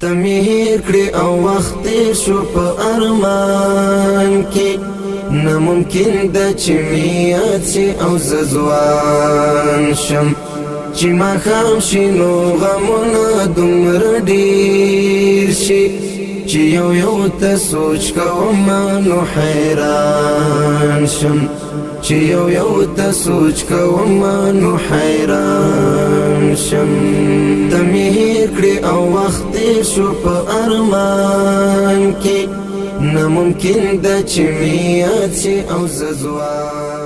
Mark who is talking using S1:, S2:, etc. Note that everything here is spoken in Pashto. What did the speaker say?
S1: تمهیر کړی او وخت تیر شو په ارمان کې ناممکن ده چې میات شي او زځوان شم چې ماښام شي نو غمونه دومره ډېر شي چې یو یو ته سوچ کوم نو حیران شم چې یو یو ته سوچ کوم نو حیران شم تمهیر کړی او وخت تیر شو په ارمان کې ناممکن ده چې میات شي او زځوان